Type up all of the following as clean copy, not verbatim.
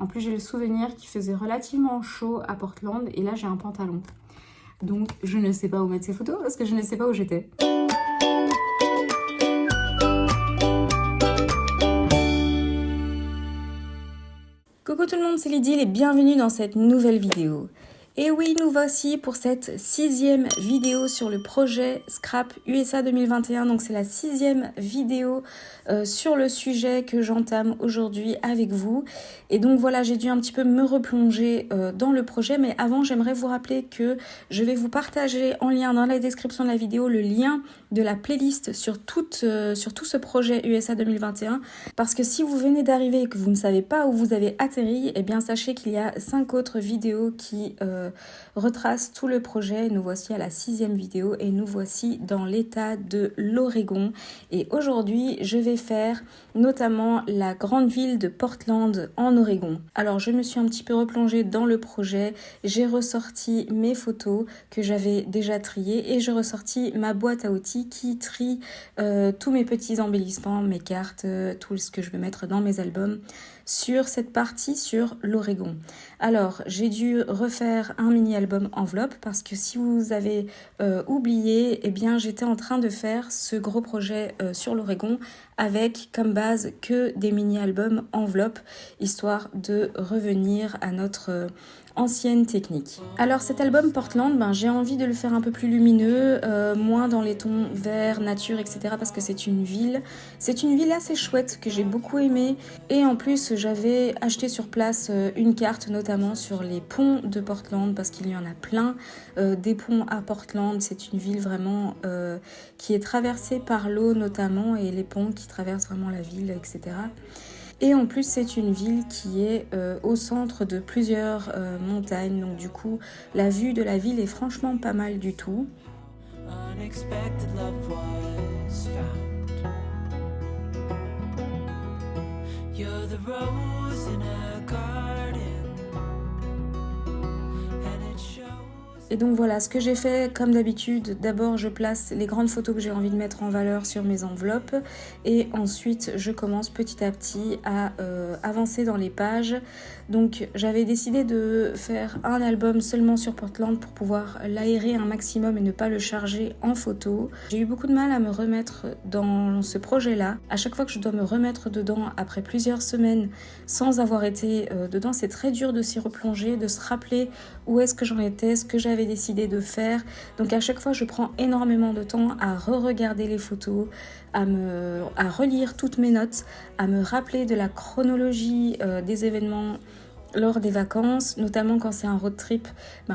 En plus, j'ai le souvenir qu'il faisait relativement chaud à Portland et là, j'ai un pantalon. Donc, je ne sais pas où mettre ces photos parce que je ne sais pas où j'étais. Coucou tout le monde, c'est Lydie et bienvenue dans cette nouvelle vidéo. Et oui, nous voici pour cette 6e vidéo sur le projet Scrap USA 2021. Donc c'est la 6e vidéo sur le sujet que j'entame aujourd'hui avec vous. Et donc voilà, j'ai dû un petit peu me replonger dans le projet. Mais avant, j'aimerais vous rappeler que je vais vous partager en lien dans la description de la vidéo le lien de la playlist sur tout ce projet USA 2021. Parce que si vous venez d'arriver et que vous ne savez pas où vous avez atterri, eh bien sachez qu'il y a 5 autres vidéos qui retracent tout le projet. Nous voici à la 6e vidéo et nous voici dans l'état de l'Oregon. Et aujourd'hui, je vais faire notamment la grande ville de Portland en Oregon. Alors je me suis un petit peu replongée dans le projet, j'ai ressorti mes photos que j'avais déjà triées et j'ai ressorti ma boîte à outils qui trie tous mes petits embellissements, mes cartes, tout ce que je veux mettre dans mes albums sur cette partie sur l'Oregon. Alors, j'ai dû refaire un mini-album enveloppe parce que si vous avez oublié, eh bien, j'étais en train de faire ce gros projet sur l'Oregon avec comme base que des mini-albums enveloppe, histoire de revenir à notre ancienne technique. Alors cet album Portland, j'ai envie de le faire un peu plus lumineux, moins dans les tons vert, nature, etc. parce que c'est une ville assez chouette que j'ai beaucoup aimée. Et en plus, j'avais acheté sur place une carte, notamment sur les ponts de Portland, parce qu'il y en a plein des ponts à Portland. C'est une ville vraiment qui est traversée par l'eau notamment, et les ponts qui traversent vraiment la ville, etc. Et en plus, c'est une ville qui est au centre de plusieurs montagnes. Donc du coup, la vue de la ville est franchement pas mal du tout. Unexpected love was found. You're the rose in a garden. Et donc voilà, ce que j'ai fait comme d'habitude, d'abord je place les grandes photos que j'ai envie de mettre en valeur sur mes enveloppes et ensuite je commence petit à petit à avancer dans les pages. Donc j'avais décidé de faire un album seulement sur Portland pour pouvoir l'aérer un maximum et ne pas le charger en photo. J'ai eu beaucoup de mal à me remettre dans ce projet-là. À chaque fois que je dois me remettre dedans après plusieurs semaines sans avoir été dedans, c'est très dur de s'y replonger, de se rappeler où est-ce que j'en étais, ce que j'avais décidé de faire. Donc à chaque fois, je prends énormément de temps à re-regarder les photos, à relire toutes mes notes, à me rappeler de la chronologie des événements lors des vacances, notamment quand c'est un road trip,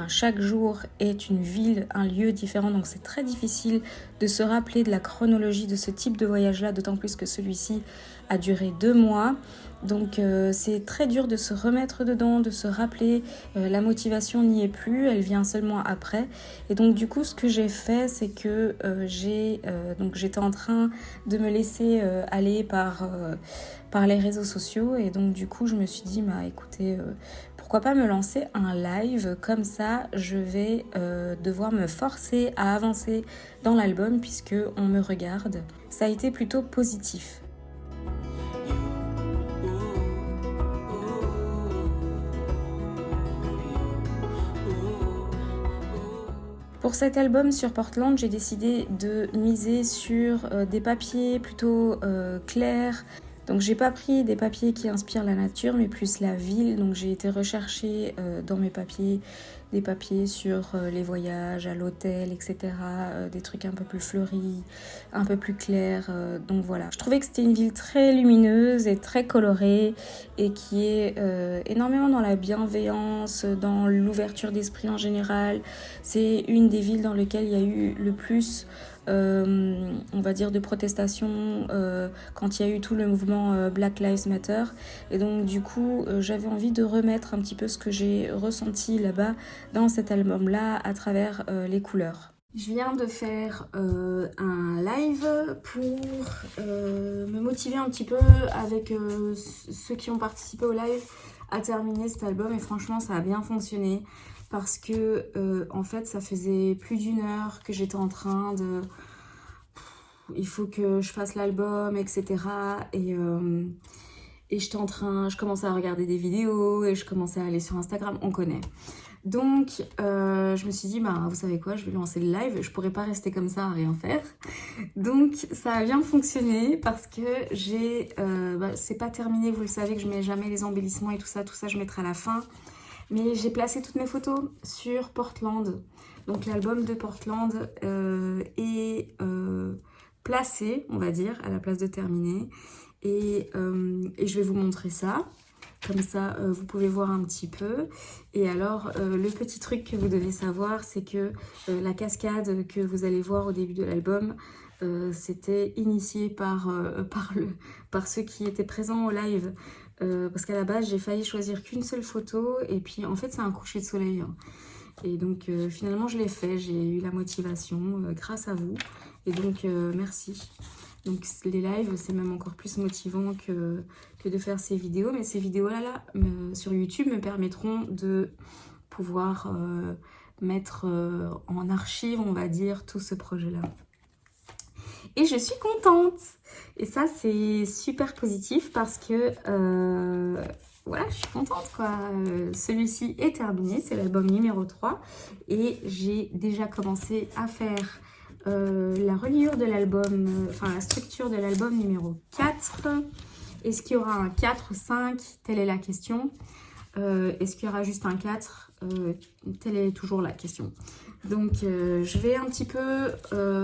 chaque jour est une ville, un lieu différent, donc c'est très difficile de se rappeler de la chronologie de ce type de voyage-là, d'autant plus que celui-ci a duré 2 mois. Donc c'est très dur de se remettre dedans, de se rappeler, la motivation n'y est plus, elle vient seulement après. Et donc du coup ce que j'ai fait, c'est que j'étais en train de me laisser aller par les réseaux sociaux, et donc du coup je me suis dit écoutez, pourquoi pas me lancer un live, comme ça je vais devoir me forcer à avancer dans l'album puisque on me regarde. Ça a été plutôt positif. Pour cet album sur Portland, j'ai décidé de miser sur des papiers plutôt clairs. Donc j'ai pas pris des papiers qui inspirent la nature, mais plus la ville. Donc j'ai été rechercher dans mes papiers des papiers sur les voyages, à l'hôtel, etc. Des trucs un peu plus fleuris, un peu plus clairs. Donc voilà. Je trouvais que c'était une ville très lumineuse et très colorée et qui est énormément dans la bienveillance, dans l'ouverture d'esprit en général. C'est une des villes dans lesquelles il y a eu le plus on va dire de protestation quand il y a eu tout le mouvement Black Lives Matter, et donc du coup j'avais envie de remettre un petit peu ce que j'ai ressenti là-bas dans cet album-là à travers les couleurs. Je viens de faire un live pour me motiver un petit peu avec ceux qui ont participé au live à terminer cet album, et franchement ça a bien fonctionné. Parce que en fait ça faisait plus d'1 heure que j'étais en train de... Il faut que je fasse l'album, etc. et je commençais à regarder des vidéos et je commençais à aller sur Instagram, on connaît. Donc, je me suis dit, bah, vous savez quoi, je vais lancer le live, je pourrais pas rester comme ça à rien faire. Donc, ça a bien fonctionné parce que c'est pas terminé, vous le savez que je mets jamais les embellissements et tout ça je mettrai à la fin. Mais j'ai placé toutes mes photos sur Portland. Donc, l'album de Portland est placé, on va dire, à la place de terminer. Et je vais vous montrer ça. Comme ça, vous pouvez voir un petit peu. Et alors, le petit truc que vous devez savoir, c'est que la cascade que vous allez voir au début de l'album, c'était initié par ceux qui étaient présents au live. Parce qu'à la base, j'ai failli choisir qu'une seule photo. Et puis, en fait, c'est un coucher de soleil. Hein. Et donc, finalement, je l'ai fait. J'ai eu la motivation grâce à vous. Et donc, merci. Donc les lives, c'est même encore plus motivant que de faire ces vidéos. Mais ces vidéos-là, sur YouTube, me permettront de pouvoir mettre en archive, on va dire, tout ce projet-là. Et je suis contente. Et ça, c'est super positif parce que, voilà, je suis contente, quoi. Celui-ci est terminé, c'est l'album numéro 3. Et j'ai déjà commencé à faire... la reliure de l'album, enfin la structure de l'album numéro 4. Est-ce qu'il y aura un 4 ou 5? Telle est la question. Est-ce qu'il y aura juste un 4? Telle est toujours la question. Donc je vais un petit peu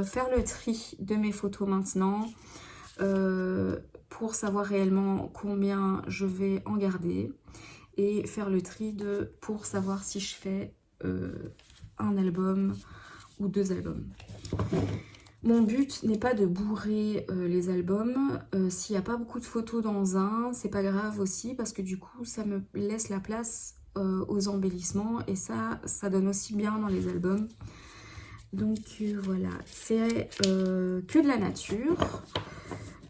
faire le tri de mes photos maintenant pour savoir réellement combien je vais en garder et faire le tri pour savoir si je fais un album ou 2 albums. Mon but n'est pas de bourrer les albums. S'il n'y a pas beaucoup de photos dans un, c'est pas grave aussi parce que du coup, ça me laisse la place aux embellissements et ça donne aussi bien dans les albums. Donc voilà, c'est que de la nature.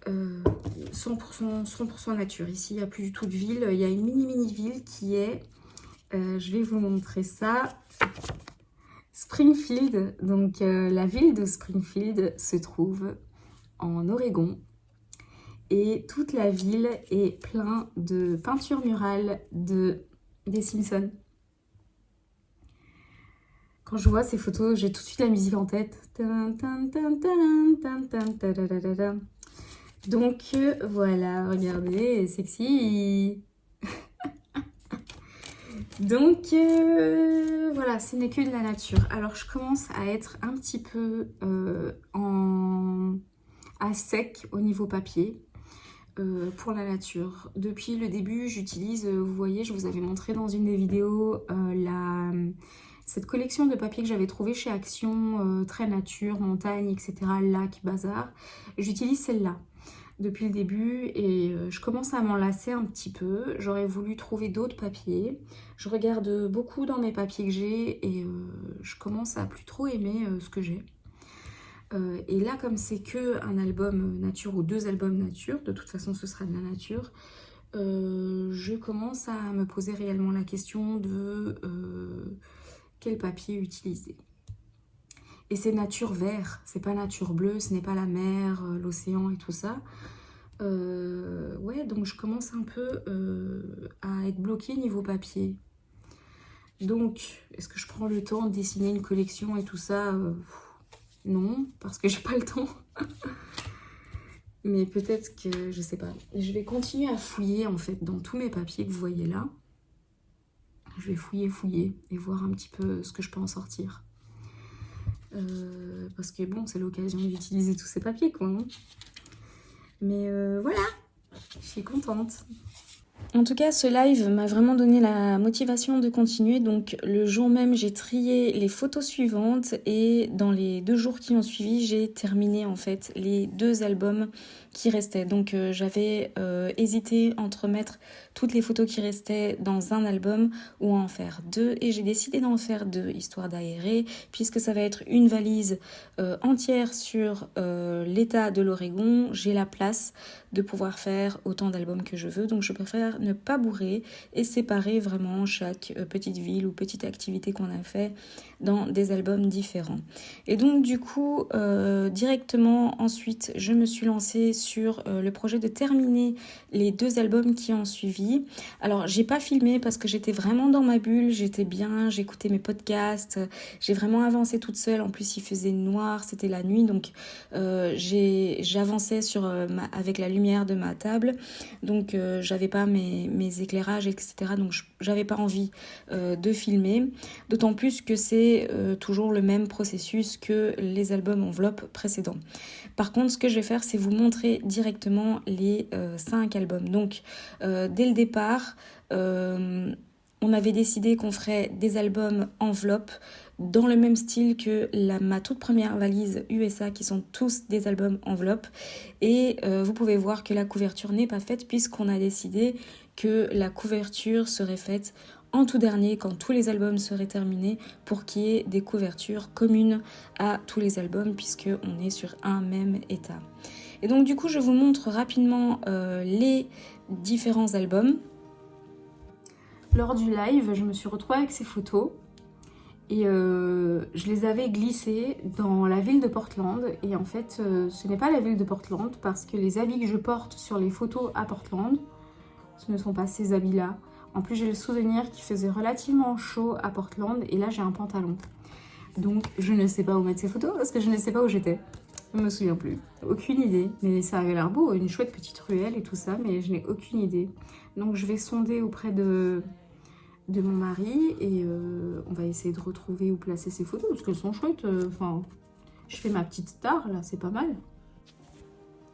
100% nature. Ici, il n'y a plus du tout de ville. Il y a une mini ville qui est... je vais vous montrer ça. Springfield, donc la ville de Springfield se trouve en Oregon et toute la ville est pleine de peintures murales des Simpsons. Quand je vois ces photos, j'ai tout de suite la musique en tête. Donc voilà, regardez, sexy. Donc voilà, ce n'est que de la nature. Alors je commence à être un petit peu à sec au niveau papier pour la nature. Depuis le début, j'utilise, vous voyez, je vous avais montré dans une des vidéos cette collection de papier que j'avais trouvée chez Action, très nature, montagne, etc., lac, bazar. J'utilise celle-là depuis le début et je commence à m'en lasser un petit peu. J'aurais voulu trouver d'autres papiers. Je regarde beaucoup dans mes papiers que j'ai et je commence à plus trop aimer ce que j'ai. Et là, comme c'est que un album nature ou 2 albums nature, de toute façon ce sera de la nature, je commence à me poser réellement la question de quel papier utiliser. Et c'est nature vert, c'est pas nature bleue, ce n'est pas la mer, l'océan et tout ça. Ouais, donc je commence un peu à être bloquée niveau papier. Donc, est-ce que je prends le temps de dessiner une collection et tout ça? Non, parce que j'ai pas le temps. Mais peut-être que, je sais pas. Je vais continuer à fouiller en fait dans tous mes papiers que vous voyez là. Je vais fouiller et voir un petit peu ce que je peux en sortir. Parce que bon, c'est l'occasion d'utiliser tous ces papiers quoi. Hein. Mais voilà, je suis contente. En tout cas, ce live m'a vraiment donné la motivation de continuer. Donc le jour même, j'ai trié les photos suivantes et dans les 2 jours qui ont suivi, j'ai terminé en fait les 2 albums qui restaient. Donc j'avais hésité entre mettre toutes les photos qui restaient dans un album ou en faire 2 et j'ai décidé d'en faire 2 histoire d'aérer puisque ça va être une valise entière sur l'état de l'Oregon. J'ai la place de pouvoir faire autant d'albums que je veux. Donc je préfère ne pas bourrer et séparer vraiment chaque petite ville ou petite activité qu'on a fait dans des albums différents. Et donc du coup, directement ensuite, je me suis lancée sur le projet de terminer les 2 albums qui ont suivi. Alors j'ai pas filmé parce que j'étais vraiment dans ma bulle, j'étais bien, j'écoutais mes podcasts, j'ai vraiment avancé toute seule. En plus il faisait noir, c'était la nuit, donc j'avançais avec la lumière de ma table, donc j'avais pas mes éclairages, etc. Donc j'avais pas envie de filmer, d'autant plus que c'est toujours le même processus que les albums enveloppes précédents. Par contre, ce que je vais faire, c'est vous montrer directement les 5 albums. Donc dès le départ, on avait décidé qu'on ferait des albums enveloppes dans le même style que ma toute première valise USA, qui sont tous des albums enveloppes. Et vous pouvez voir que la couverture n'est pas faite, puisqu'on a décidé que la couverture serait faite en tout dernier, quand tous les albums seraient terminés, pour qu'il y ait des couvertures communes à tous les albums, puisqu'on est sur un même état. Et donc du coup, je vous montre rapidement les différents albums. Lors du live, je me suis retrouvée avec ces photos et je les avais glissées dans la ville de Portland. Et en fait, ce n'est pas la ville de Portland, parce que les habits que je porte sur les photos à Portland, ce ne sont pas ces habits-là. En plus, j'ai le souvenir qu'il faisait relativement chaud à Portland et là, j'ai un pantalon. Donc, je ne sais pas où mettre ces photos parce que je ne sais pas où j'étais. Je ne me souviens plus. Aucune idée. Mais ça avait l'air beau, une chouette petite ruelle et tout ça, mais je n'ai aucune idée. Donc, je vais sonder auprès de mon mari et on va essayer de retrouver où placer ces photos parce qu'elles sont chouettes. Enfin, je fais ma petite star là, c'est pas mal.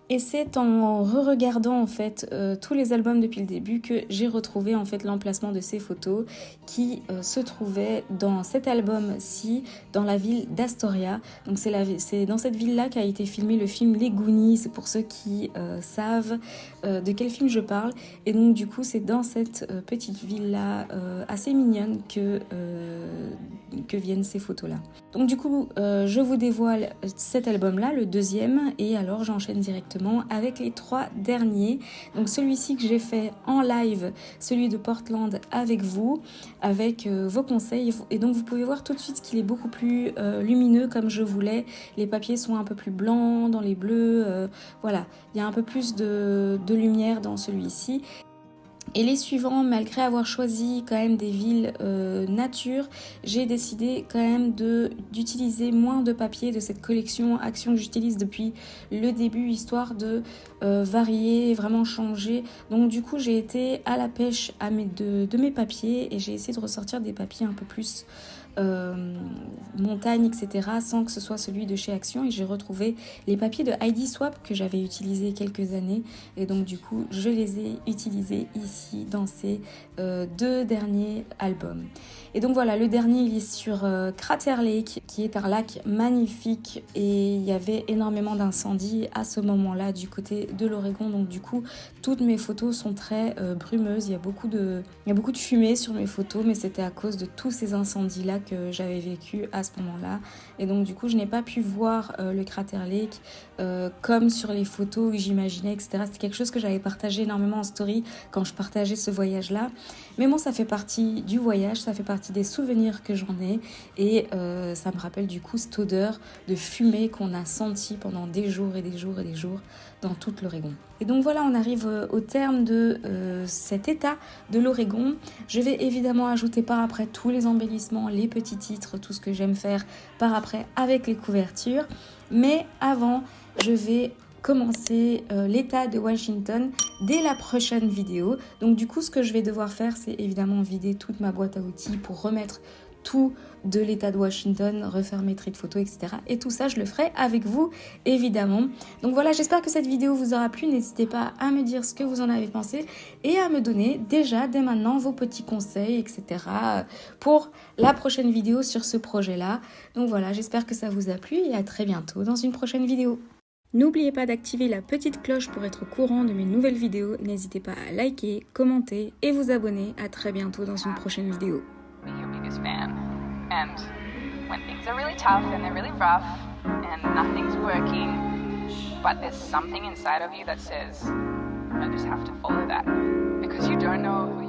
Et c'est en re-regardant en fait tous les albums depuis le début que j'ai retrouvé en fait l'emplacement de ces photos qui se trouvaient dans cet album-ci, dans la ville d'Astoria. Donc c'est dans cette ville-là qu'a été filmé le film Les Goonies, c'est pour ceux qui savent de quel film je parle. Et donc du coup c'est dans cette petite ville-là assez mignonne que viennent ces photos-là. Donc du coup je vous dévoile cet album-là, le 2e, et alors j'enchaîne directement avec les 3 derniers. Donc celui-ci que j'ai fait en live, celui de Portland avec vous, avec vos conseils. Et donc vous pouvez voir tout de suite qu'il est beaucoup plus lumineux comme je voulais. Les papiers sont un peu plus blancs dans les bleus. Voilà, il y a un peu plus de lumière dans celui-ci. Et les suivants, malgré avoir choisi quand même des villes nature, j'ai décidé quand même d'utiliser moins de papier de cette collection Action que j'utilise depuis le début, histoire de varier, vraiment changer. Donc du coup, j'ai été à la pêche de mes papiers et j'ai essayé de ressortir des papiers un peu plus montagne, etc., sans que ce soit celui de chez Action. Et j'ai retrouvé les papiers de ID Swap que j'avais utilisés quelques années, et donc du coup je les ai utilisés ici dans ces 2 derniers albums. Et donc voilà, le dernier il est sur Crater Lake, qui est un lac magnifique, et il y avait énormément d'incendies à ce moment-là du côté de l'Oregon. Donc du coup toutes mes photos sont très brumeuses, il y a beaucoup de fumée sur mes photos, mais c'était à cause de tous ces incendies là que j'avais vécu à ce moment-là. Et donc du coup je n'ai pas pu voir le Crater Lake comme sur les photos que j'imaginais, etc. C'était quelque chose que j'avais partagé énormément en story quand je partageais ce voyage là, mais bon, ça fait partie du voyage, ça fait partie des souvenirs que j'en ai, et ça me rappelle du coup cette odeur de fumée qu'on a sentie pendant des jours et des jours et des jours dans tout l'Oregon. Et donc voilà, on arrive au terme de cet état de l'Oregon. Je vais évidemment ajouter par après tous les embellissements, les petits titres, tout ce que j'aime faire par après avec les couvertures. Mais avant, je vais commencer l'état de Washington dès la prochaine vidéo. Donc du coup, ce que je vais devoir faire, c'est évidemment vider toute ma boîte à outils pour remettre tout de l'état de Washington, refaire mes traits de photos, etc. Et tout ça, je le ferai avec vous, évidemment. Donc voilà, j'espère que cette vidéo vous aura plu. N'hésitez pas à me dire ce que vous en avez pensé et à me donner déjà, dès maintenant, vos petits conseils, etc. pour la prochaine vidéo sur ce projet-là. Donc voilà, j'espère que ça vous a plu et à très bientôt dans une prochaine vidéo. N'oubliez pas d'activer la petite cloche pour être au courant de mes nouvelles vidéos. N'hésitez pas à liker, commenter et vous abonner. À très bientôt dans une prochaine vidéo. Your biggest fan. And when things are really tough and they're really rough and nothing's working, but there's something inside of you that says, and just have to follow that because you don't know who